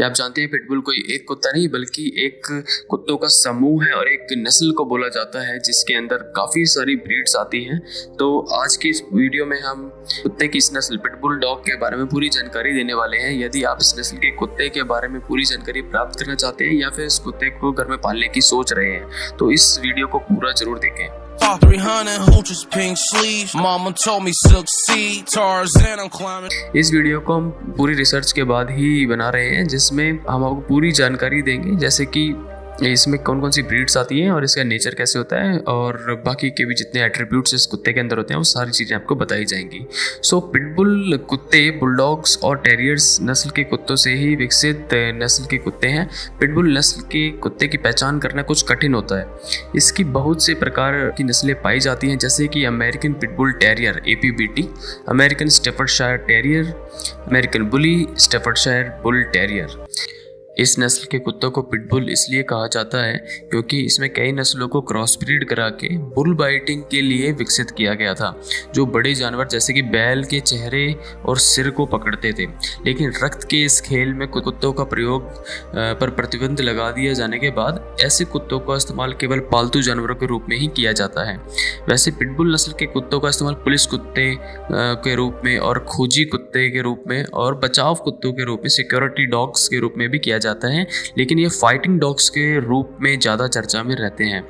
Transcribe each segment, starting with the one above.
क्या आप जानते हैं पिटबुल कोई एक कुत्ता नहीं बल्कि एक कुत्तों का समूह है और एक नस्ल को बोला जाता है जिसके अंदर काफ़ी सारी ब्रीड्स आती हैं। तो आज की इस वीडियो में हम कुत्ते की इस नस्ल पिटबुल डॉग के बारे में पूरी जानकारी देने वाले हैं। यदि आप इस नस्ल के कुत्ते के बारे में पूरी जानकारी प्राप्त करना चाहते हैं या फिर इस कुत्ते को घर में पालने की सोच रहे हैं तो इस वीडियो को पूरा जरूर देखें। 300 hooches, pink sleeves. Mama told me succeed. Tarzan, I'm climbing. इस वीडियो को हम पूरी रिसर्च के बाद ही बना रहे हैं जिसमें हम आपको पूरी जानकारी देंगे, जैसे कि इसमें कौन कौन सी ब्रीड्स आती हैं और इसका नेचर कैसे होता है और बाकी के भी जितने एट्रीब्यूट्स इस कुत्ते के अंदर होते हैं वो सारी चीज़ें आपको बताई जाएंगी। सो पिटबुल कुत्ते बुलडॉग्स और टेरियर्स नस्ल के कुत्तों से ही विकसित नस्ल के कुत्ते हैं। पिटबुल नस्ल के कुत्ते की पहचान करना कुछ कठिन होता है। इसकी बहुत से प्रकार की नस्लें पाई जाती हैं, जैसे कि American pitbull terrier APBT, American Staffordshire terrier, American bully, Staffordshire bull terrier. इस नस्ल के कुत्तों को पिटबुल इसलिए कहा जाता है क्योंकि इसमें कई नस्लों को क्रॉस ब्रीड करा के बुल बाइटिंग के लिए विकसित किया गया था, जो बड़े जानवर जैसे कि बैल के चेहरे और सिर को पकड़ते थे। लेकिन रक्त के इस खेल में कुत्तों का प्रयोग पर प्रतिबंध लगा दिया जाने के बाद ऐसे कुत्तों का इस्तेमाल केवल पालतू जानवरों के रूप में ही किया जाता है। वैसे पिटबुल नस्ल के कुत्तों का इस्तेमाल पुलिस कुत्ते के रूप में और खोजी कुत्ते के रूप में और बचाव कुत्तों के रूप में, सिक्योरिटी डॉग्स के रूप में भी किया जाता है, लेकिन ये फाइटिंग डॉग्स के रूप में ज़्यादा चर्चा में रहते हैं।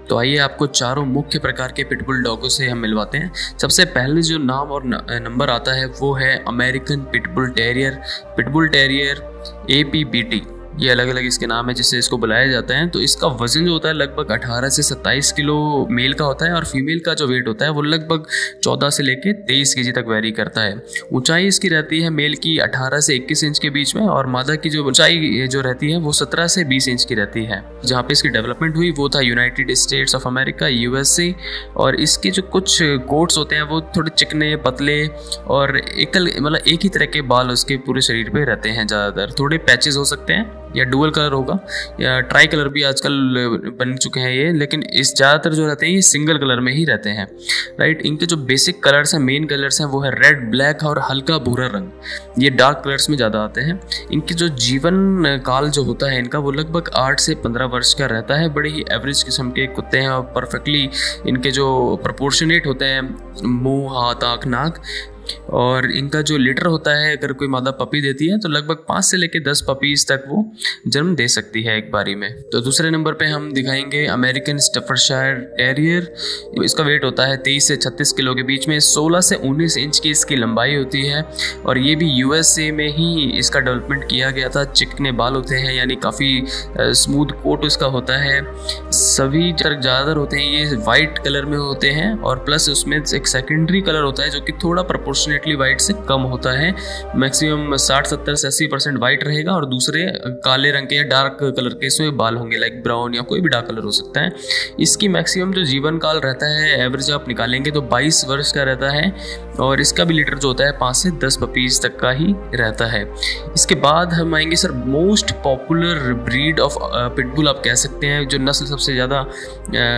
तो आइए आपको चारों मुख्य प्रकार के पिटबुल डॉगों से हम मिलवाते हैं। सबसे पहले जो नाम और नंबर आता है वो है American pitbull terrier. Pitbull terrier APBT, ये अलग अलग इसके नाम है जिससे इसको बुलाया जाता है। तो इसका वजन जो होता है लगभग 18 से 27 किलो मेल का होता है और फीमेल का जो वेट होता है वो लगभग 14 से लेके 23 kg तक वेरी करता है। ऊंचाई इसकी रहती है मेल की 18 से 21 इंच के बीच में और मादा की जो ऊंचाई जो रहती है वो 17 से 20 इंच की रहती है। जहाँ पे इसकी डेवलपमेंट हुई वो था United states of America USA, और इसके जो कुछ कोट्स होते हैं वो थोड़े चिकने पतले और एक ही तरह के बाल उसके पूरे शरीर पे रहते हैं। ज़्यादातर थोड़े पैचेस हो सकते हैं या डुअल कलर होगा या ट्राई कलर भी आजकल बन चुके हैं ये, लेकिन इस ज़्यादातर जो रहते हैं ये सिंगल कलर में ही रहते हैं, राइट। इनके जो बेसिक कलर्स हैं, मेन कलर्स हैं, वो है रेड, ब्लैक और हल्का भूरा रंग। ये डार्क कलर्स में ज़्यादा आते हैं। इनकी जो जीवन काल जो होता है इनका वो लगभग 8 से 15 वर्ष का रहता है। बड़े ही एवरेज किस्म के कुत्ते हैं और परफेक्टली इनके जो प्रोपोर्शनेट होते हैं मुँह, हाथ, आँख, नाक। और इनका जो लीटर होता है, अगर कोई मादा पपी देती है तो लगभग 5 से लेकर 10 पपीज तक वो जन्म दे सकती है एक बारी में। तो दूसरे नंबर पे हम दिखाएंगे अमेरिकन स्टैफर्डशायर टेरियर। इसका वेट होता है 23 से 36 किलो के बीच में, 16 से 19 इंच की इसकी लंबाई होती है और ये भी USA में ही इसका डेवलपमेंट किया गया था। चिकने बाल होते हैं, यानी काफ़ी स्मूथ कोट उसका होता है। सभी ज़्यादातर होते हैं ये वाइट कलर में होते हैं और प्लस उसमें एक सेकेंडरी कलर होता है जो कि थोड़ा प्रोपोर्शनेटली वाइट से कम होता है। मैक्सिमम 60, 70 से 80% वाइट रहेगा और दूसरे काले रंग के या डार्क कलर के इसमें बाल होंगे, लाइक ब्राउन या कोई भी डार्क कलर हो सकता है। इसकी मैक्सिमम जो जीवन काल रहता है, एवरेज आप निकालेंगे तो 22 वर्ष का रहता है और इसका भी लीटर जो होता है 5 से 10 पपीज तक का ही रहता है। इसके बाद हम आएंगे sir most popular breed of pitbull आप कह सकते हैं। जो नस्ल सबसे ज़्यादा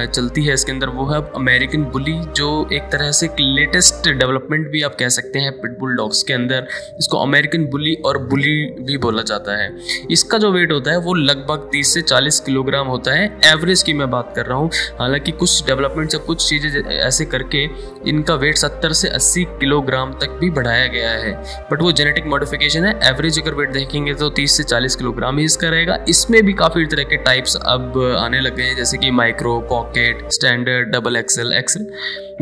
चलती है इसके अंदर वो है अमेरिकन बुली, जो एक तरह से लेटेस्ट डेवलपमेंट भी आप कह सकते हैं पिटबुल डॉग्स के अंदर। इसको अमेरिकन बुली और बुली भी बोला जाता है। इसका जो वेट होता है वो लगभग 30 से 40 किलोग्राम होता है, एवरेज की मैं बात कर रहा हूँ। हालांकि कुछ डेवलपमेंट से कुछ चीज़ें ऐसे करके इनका वेट 70 से 80 किलोग्राम तक भी बढ़ाया गया है, बट वो जेनेटिक मॉडिफिकेशन है। एवरेज अगर वेट देखेंगे तो 30 से 40 किलोग्राम ही इसका रहेगा। इसमें भी काफ़ी तरह के टाइप्स अब आने लगे हैं, जैसे कि micro, pocket, standard, XXL, XL,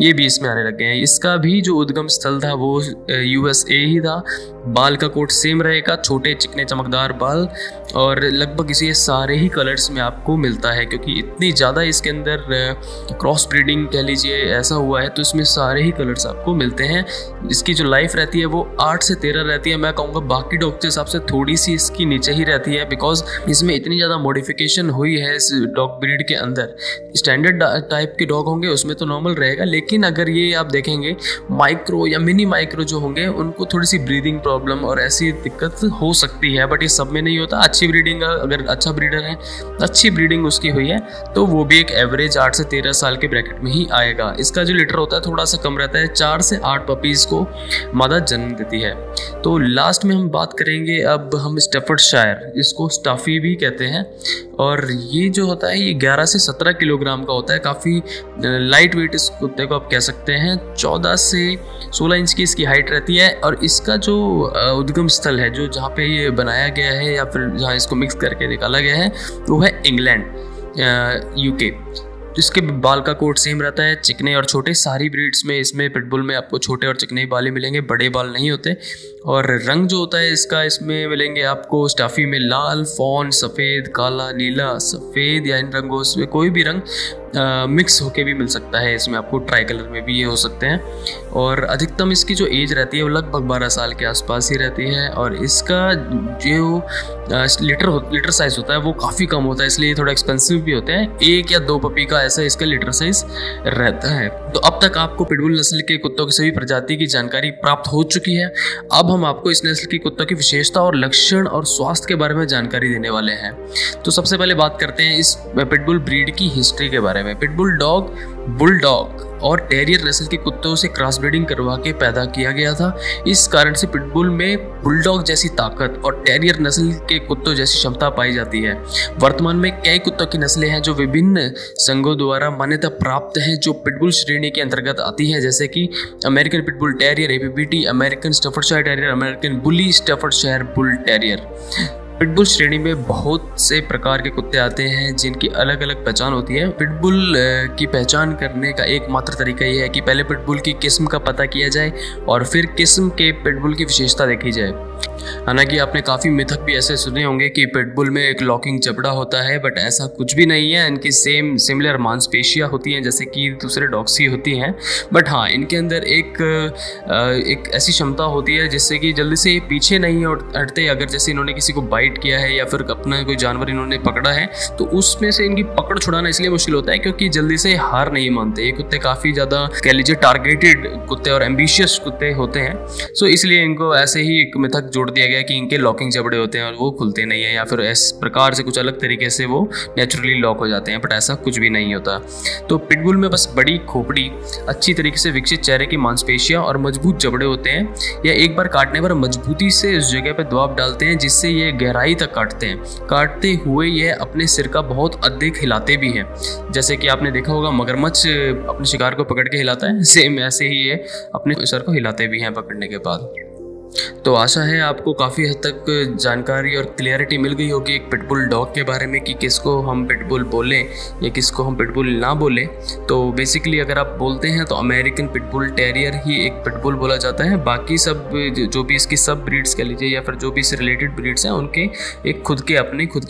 ये भी इसमें आने लगे हैं। इसका भी जो उद्गम स्थल था वो USA ही था। बाल का कोट सेम रहेगा, छोटे चिकने चमकदार बाल, और लगभग इसे सारे ही कलर्स में आपको मिलता है क्योंकि इतनी ज़्यादा इसके अंदर क्रॉस ब्रीडिंग कह लीजिए ऐसा हुआ है, तो इसमें सारे ही कलर्स आपको मिलते हैं। इसकी जो लाइफ रहती है वो 8 से 13 रहती है। मैं कहूँगा बाकी डॉग के हिसाब से थोड़ी सी इसकी नीचे ही रहती है, बिकॉज इसमें इतनी ज़्यादा मॉडिफिकेशन हुई है इस डॉग ब्रीड के अंदर। स्टैंडर्ड टाइप के डॉग होंगे उसमें तो नॉर्मल रहेगा, लेकिन अगर ये आप देखेंगे माइक्रो या मिनी माइक्रो जो होंगे उनको थोड़ी सी ब्रीदिंग प्रॉब्लम और ऐसी दिक्कत हो सकती है, बट ये सब में नहीं होता। अच्छी ब्रीडिंग, अगर अच्छा ब्रीडर है, अच्छी ब्रीडिंग उसकी हुई है, तो वो भी एक एवरेज 8 से 13 साल के ब्रैकेट में ही आएगा। इसका जो लिटर होता है थोड़ा सा कम रहता है, 4 से 8 पपीज़ को मादा जन्म देती है। तो लास्ट में हम बात करेंगे अब हम स्टैफर्डशायर, इसको स्टफी भी कहते हैं, और ये जो होता है ये 11 से 17 किलोग्राम का होता है। काफ़ी लाइट वेट इस कुत्ते को आप कह सकते हैं। 14 से 16 इंच की इसकी हाइट रहती है, और इसका जो उद्गम स्थल है, जो जहाँ पे ये बनाया गया है या फिर जहाँ इसको मिक्स करके निकाला गया है, वो है इंग्लैंड, यूके। इसके बाल का कोट सेम रहता है, चिकने और छोटे। सारी ब्रीड्स में, इसमें पिटबुल में आपको छोटे और चिकने बाल ही मिलेंगे, बड़े बाल नहीं होते। और रंग जो होता है इसका, इसमें मिलेंगे आपको स्टाफी में लाल, फॉन, सफ़ेद, काला, नीला, सफ़ेद, या इन रंगों में कोई भी रंग मिक्स होके भी मिल सकता है। इसमें आपको ट्राई कलर में भी ये हो सकते हैं। और अधिकतम इसकी जो एज रहती है वो लगभग 12 साल के आसपास ही रहती है। और इसका जो लिटर साइज़ होता है वो काफ़ी कम होता है, इसलिए थोड़ा एक्सपेंसिव भी होते हैं। 1 या 2 पपी का ऐसा इसका लिटर साइज रहता है। तो अब तक आपको पिटबुल नस्ल के कुत्तों की सभी प्रजाति की जानकारी प्राप्त हो चुकी है। अब हम आपको इस नस्ल की कुत्तों की विशेषता और लक्षण और स्वास्थ्य के बारे में जानकारी देने वाले हैं। तो सबसे पहले बात करते हैं इस पिटबुल ब्रीड की हिस्ट्री के बारे में। पिटबुल डॉग बुलडॉग और टेरियर नस्ल के कुत्तों से क्रॉस ब्रीडिंग करवा के पैदा किया गया था। इस कारण से पिटबुल में बुलडॉग जैसी ताकत और टेरियर नस्ल के कुत्तों जैसी क्षमता पाई जाती है। वर्तमान में कई कुत्तों की नस्लें हैं जो विभिन्न संघों द्वारा मान्यता प्राप्त हैं, जो पिटबुल श्रेणी के अंतर्गत आती हैं, जैसे कि American pitbull terrier APBT, American Staffordshire terrier, American bully Staffordshire bull terrier. Pitbull श्रेणी में बहुत से प्रकार के कुत्ते आते हैं जिनकी अलग अलग पहचान होती है। पिटबुल की पहचान करने का एकमात्र तरीका यह है कि पहले पिटबुल की किस्म का पता किया जाए और फिर किस्म के पिटबुल की विशेषता देखी जाए। हालांकि आपने काफ़ी मिथक भी ऐसे सुने होंगे कि पिटबुल में एक लॉकिंग जबड़ा होता है, बट ऐसा कुछ भी नहीं है। इनकी सिमिलर मांसपेशियाँ होती हैं जैसे कि दूसरे डॉग्स की होती हैं, बट हाँ, इनके अंदर एक ऐसी क्षमता होती है जिससे कि जल्दी से ये पीछे नहीं हटते। अगर जैसे इन्होंने किसी को बाइट किया है या फिर अपना कोई जानवर इन्होंने पकड़ा है, तो उसमें से इनकी पकड़ छुड़ाना इसलिए मुश्किल होता है क्योंकि जल्दी से हार नहीं मानते। ये कुत्ते काफ़ी ज़्यादा कह लीजिए टारगेटेड कुत्ते और एम्बिशियस कुत्ते होते हैं। सो इसलिए इनको ऐसे ही एक मिथक जोड़ दिया गया कि इनके लॉकिंग जबड़े होते हैं और वो खुलते नहीं है, या फिर इस प्रकार से कुछ अलग तरीके से वो नेचुरली लॉक हो जाते हैं, बट ऐसा कुछ भी नहीं होता। तो पिटबुल में बस बड़ी खोपड़ी, अच्छी तरीके से विकसित चेहरे की मांसपेशियां और मजबूत जबड़े होते हैं। यह एक बार काटने पर मजबूती से उस जगह पर दबाव डालते हैं जिससे ये गहराई तक काटते हैं। काटते हुए यह अपने सिर का बहुत अधिक हिलाते भी हैं। जैसे कि आपने देखा होगा मगरमच्छ अपने शिकार को पकड़ के हिलाता है, सेम ऐसे ही ये अपने सर को हिलाते भी हैं पकड़ने के बाद। तो आशा है आपको काफ़ी हद तक जानकारी और क्लियरिटी मिल गई होगी एक पिटबुल डॉग के बारे में कि किसको हम पिटबुल बोलें या किसको हम पिटबुल ना बोलें। तो बेसिकली अगर आप बोलते हैं तो अमेरिकन पिटबुल टेरियर ही एक पिटबुल बोला जाता है। बाकी सब जो भी इसकी सब ब्रीड्स कह लीजिए या फिर जो भी इससे रिलेटेड ब्रीड्स हैं उनके एक खुद की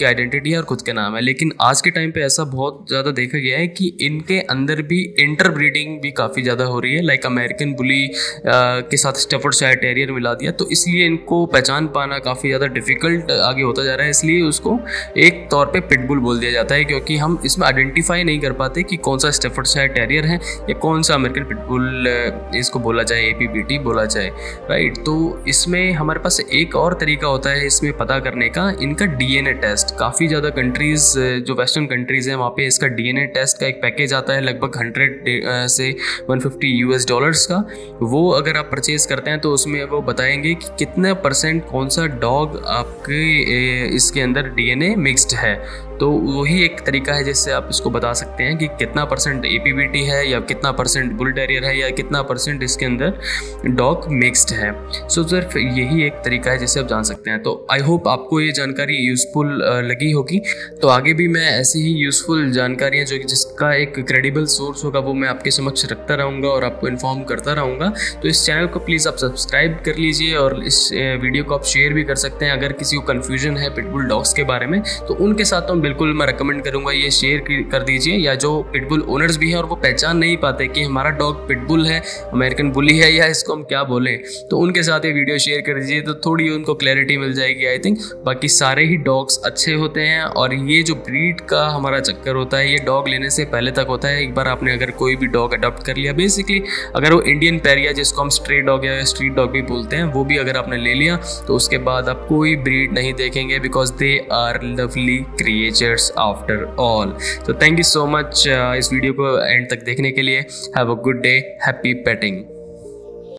आइडेंटिटी है और खुद के नाम है। लेकिन आज के टाइम पर ऐसा बहुत ज़्यादा देखा गया है कि इनके अंदर भी इंटर ब्रीडिंग भी काफ़ी ज़्यादा हो रही है। लाइक अमेरिकन बुली के साथ स्टैफर्डशायर टेरियर मिला दिया, तो इसलिए इनको पहचान पाना काफ़ी ज़्यादा डिफ़िकल्ट आगे होता जा रहा है। इसलिए उसको एक तौर पे पिटबुल बोल दिया जाता है क्योंकि हम इसमें आइडेंटिफाई नहीं कर पाते कि कौन सा स्टैफर्डशायर टेरियर है या कौन सा अमेरिकन पिटबुल इसको बोला जाए, APBT बोला जाए, राइट। तो इसमें हमारे पास एक और तरीका होता है इसमें पता करने का, इनका DNA टेस्ट। काफ़ी ज़्यादा कंट्रीज़, जो वेस्टर्न कंट्रीज़ हैं वहाँ पे इसका DNA टेस्ट का एक पैकेज आता है लगभग 100 से 150 US का। वो अगर आप परचेज़ करते हैं तो उसमें वो बताएंगे कि कितने % कौन सा डॉग आपके इसके अंदर DNA मिक्स्ड है। तो वही एक तरीका है जिससे आप इसको बता सकते हैं कि कितना % APBT है या कितना % बुल टेरियर है या कितना % इसके अंदर डॉग मिक्स्ड है। सो सिर्फ यही एक तरीका है जिससे आप जान सकते हैं। तो आई होप आपको ये जानकारी यूज़फुल लगी होगी। तो आगे भी मैं ऐसी ही यूज़फुल जानकारियाँ जो जिसका एक क्रेडिबल सोर्स होगा वो मैं आपके समक्ष रखता रहूँगा और आपको इन्फॉर्म करता रहूँगा। तो इस चैनल को प्लीज़ आप सब्सक्राइब कर लीजिए और इस वीडियो को आप शेयर भी कर सकते हैं। अगर किसी को कन्फ्यूजन है पिटबुल डॉग्स के बारे में तो उनके साथ तो बिल्कुल मैं रिकमेंड करूँगा ये शेयर कर दीजिए, या जो पिटबुल ओनर्स भी हैं और वो पहचान नहीं पाते कि हमारा डॉग पिटबुल है, अमेरिकन बुली है, या इसको हम क्या बोलें, तो उनके साथ ये वीडियो शेयर कर दीजिए, तो थोड़ी उनको क्लैरिटी मिल जाएगी आई थिंक। बाकी सारे ही डॉग्स अच्छे होते हैं, और ये जो ब्रीड का हमारा चक्कर होता है ये डॉग लेने से पहले तक होता है। एक बार आपने अगर कोई भी डॉग अडॉप्ट कर लिया, बेसिकली अगर वो इंडियन पेरिया जिसको हम स्ट्रे डॉग या स्ट्रीट डॉग भी बोलते हैं, वो भी अगर आपने ले लिया तो उसके बाद आप कोई ब्रीड नहीं देखेंगे, because they are lovely creatures after all. तो थैंक यू सो मच इस वीडियो को एंड तक देखने के लिए। Have a good day, happy painting.